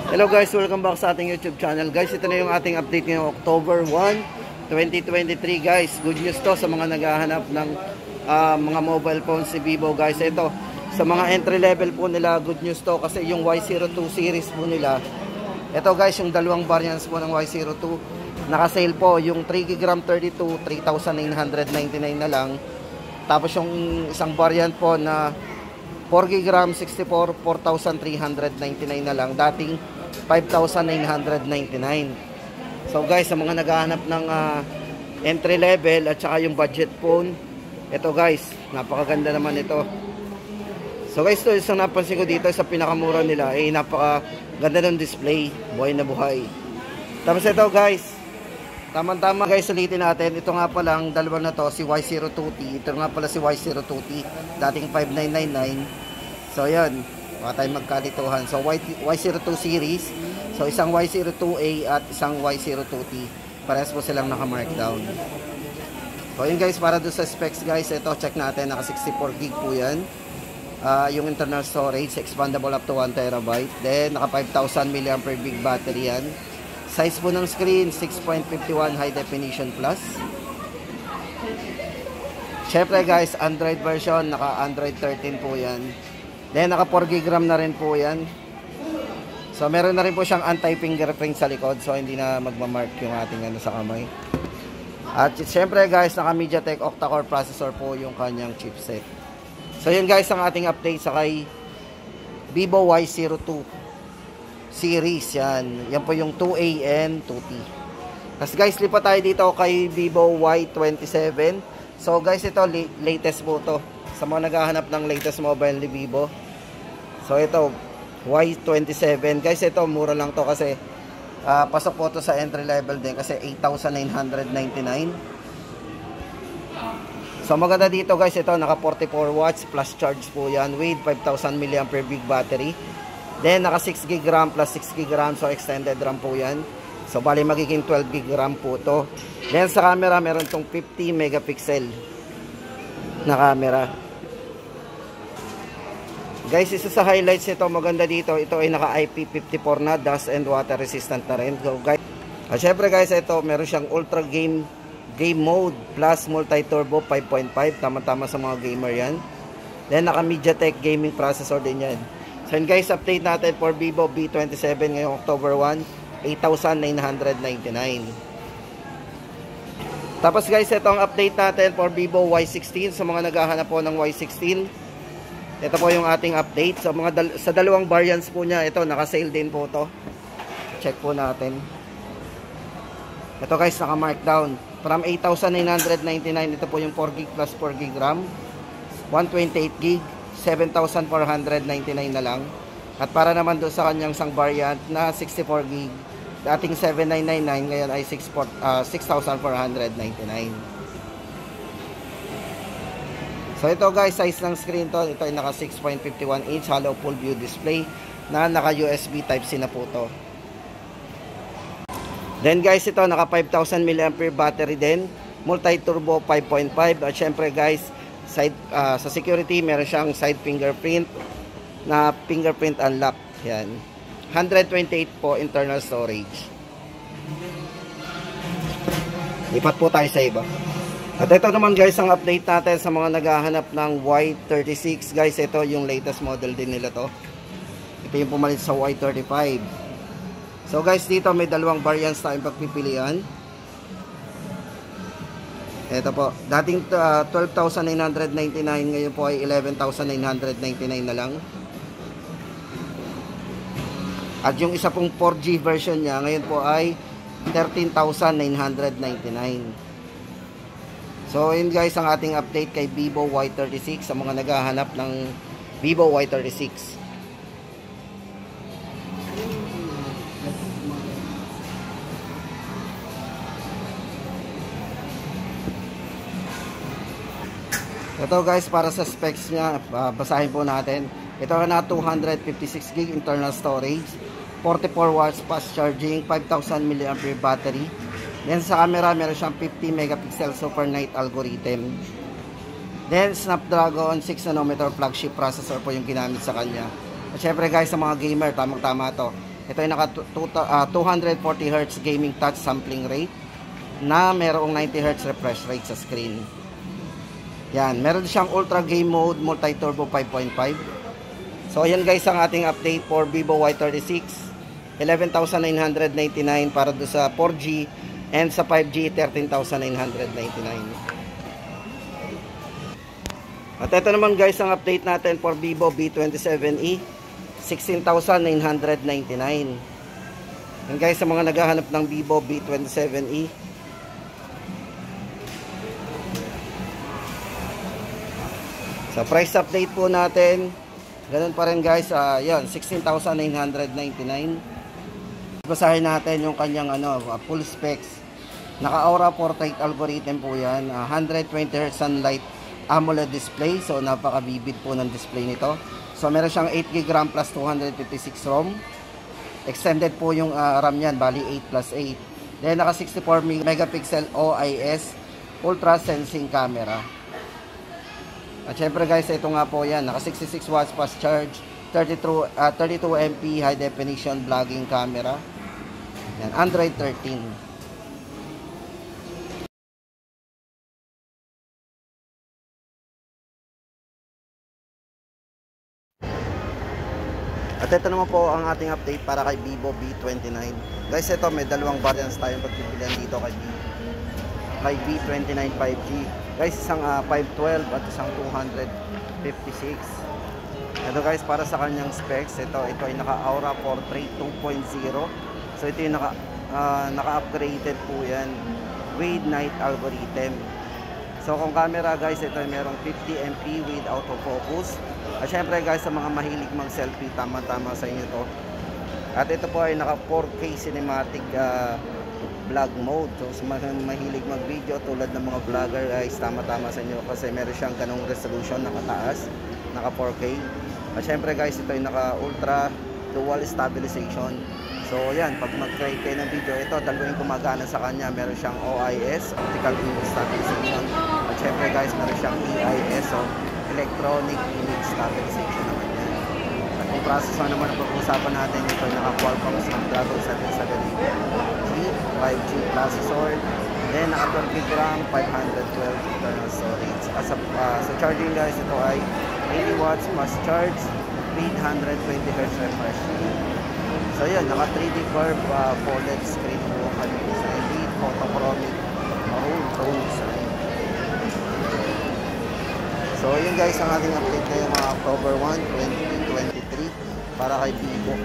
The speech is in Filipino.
Hello guys, welcome back sa ating YouTube channel. Guys, ito na yung ating update ngayong October 1, 2023 guys. Good news to sa mga naghahanap ng mga mobile phones si Vivo guys. Ito, sa mga entry level po nila, good news to kasi yung Y02 series po nila. Ito guys, yung dalawang variants po ng Y02, naka-sale po. Yung 3GB RAM 32, 3,999 na lang. Tapos yung isang variant po na 4GB RAM 64, 4,399 na lang. Dating 5,999. So guys, sa mga naghahanap ng entry level at saka yung budget phone, ito guys, napakaganda naman ito. So guys, ito isang napansin ko dito sa pinakamura nila, napakaganda ng display, buhay na buhay. Tapos ito guys, tama-tama guys, ulitin natin. Ito nga pala ang dalawa na to, si Y02T. Ito nga pala si Y02T, dating 5,999. So yan, baka tayo magkalituhan. So Y02 series, so isang Y02A at isang Y02T, parehas po silang naka-markdown. So yun guys, para doon sa specs guys, ito check natin, naka 64GB po yan. Yung internal storage, expandable up to 1TB. Then naka 5,000 mAh big battery yan. Size po ng screen, 6.51 high definition plus. Syempre guys, Android version, naka Android 13 po yan. Then naka 4GB RAM na rin po yan. So meron na rin po siyang anti-fingerprint sa likod, so hindi na magmamark yung ating sa kamay. At syempre guys, naka MediaTek octa-core processor po yung kanyang chipset. So yun guys ang ating update sa kay Vivo Y02 series. Yan po yung 2A and 2T. Tapos guys, lipat tayo dito kay Vivo Y27. So guys, ito latest po to sa mga naghahanap ng latest mobile ni Vivo. So ito Y27 guys, ito mura lang to kasi pasok po to sa entry level din kasi 8,999. So maganda dito guys, ito naka 44 watts plus charge po yan with 5,000 mAh big battery. Then naka 6GB RAM plus 6GB RAM, so extended RAM po yan. So bali magiging 12GB RAM po to. Then sa camera meron tong 50 megapixel na camera. Guys, isa sa highlights nito, maganda dito, ito ay naka IP54 na, dust and water resistant na rin. So guys, syempre guys, ito meron siyang ultra game mode plus multi turbo 5.5, tama-tama sa mga gamer yan. Then naka MediaTek gaming processor din yan. So yun guys, update natin for Vivo V27 ngayong October 1, 8,999. Tapos guys, ito ang update natin for Vivo Y16. Sa mga naghahanap po ng Y16, ito po yung ating update. So sa dalawang variants po niya, ito naka-sale din po to. Check po natin. Ito guys, naka-markdown. From 8,999, ito po yung 4GB plus 4GB RAM, 128GB, 7,499 na lang. At para naman doon sa kanyang isang variant na 64GB, dating 7,999, ngayon ay 6,499. So ito guys, size ng screen to, ito ay naka 6.51 inch hollow full view display na naka USB Type-C na po to. Then guys, ito naka 5,000 mAh battery din, multi turbo 5.5. At syempre guys, side, sa security meron siyang side fingerprint na fingerprint unlock. Yan, 128 po internal storage. Lipat po tayo sa iba. At ito naman guys ang update natin sa mga naghahanap ng Y36 guys. Ito yung latest model din nila to. Ito yung pumalit sa Y35. So guys, dito may dalawang variants tayong pagpipilian. Ito po, dating 12,999, ngayon po ay 11,999 na lang. At yung isa pong 4G version niya, ngayon po ay 13,999. So yun guys ang ating update kay Vivo Y36 sa mga naghahanap ng Vivo Y36. Ito guys, para sa specs niya, basahin po natin. Ito na 256GB internal storage, 44 watts fast charging, 5,000 mAh battery. Then sa camera meron siyang 50 megapixel super night algorithm. Then Snapdragon 6nm flagship processor po yung ginamit sa kanya. At syempre guys, sa mga gamer, tamang-tama to. Ito ay naka 240 Hz gaming touch sampling rate na merong 90 Hz refresh rate sa screen. Yan, meron siyang ultra game mode, multi turbo 5.5. So ayan guys ang ating update for Vivo Y36. 11,999 para do sa 4G, and sa 5G 13,999. At ito naman guys ang update natin for Vivo V27e, 16,999. And guys, sa mga naghahanap ng Vivo V27e, sa price update po natin, ganun pa rin guys, yan, 16,999. Basahin natin yung kanyang full specs. Naka-Aura portrait algorithm po yan, 120 Hz sunlight AMOLED display, so napaka-vivid po ng display nito. So meron siyang 8GB RAM plus 256 ROM. Extended po yung RAM niyan, bali 8+8. Then naka 64 megapixel OIS ultra sensing camera. At syempre guys, ito nga po yan, naka 66 watts fast charge, 32 MP high definition vlogging camera. Yan, Android 13. At ito naman po ang ating update para kay Vivo V29. Guys, ito may dalawang variants tayong pagpipilian dito kay V29 5G. Guys, isang 512 at isang 256. Ito guys, para sa kanyang specs, ito ay naka-Aura Portrait 2.0. So ito yung naka-upgraded po yan with night algorithm. So kung camera guys, ito ay merong 50 MP with autofocus. At syempre guys, sa mga mahilig mag-selfie, tama-tama sa inyo to. At ito po ay naka 4K cinematic vlog mode. So sa mga mahilig mag-video tulad ng mga vlogger guys, tama-tama sa inyo kasi meron siyang ganong resolution, nakataas, naka 4K. At syempre guys, ito ay naka ultra dual stabilization. So yan, pag mag-create kayo ng video, ito dalawa yung gumagana sa kanya. Meron siyang OIS, optical image stabilization. At syempre guys, meron siyang EIS, so electronic image stabilization naman yan. At yung processor naman ang pag-uusapan natin, ito ay naka Qualcomm Snapdragon 770G 5G processor. Then naka 12GB RAM, 512 internal storage. At sa charging guys, ito ay 80 watts fast charge, 820 Hz refresh rate. So yun, naka 3D curve folded screen po ang kanyang design with photochromic maroon tone design. So yun guys ang ating update ngayong October 1, 2023 para kay Vivo.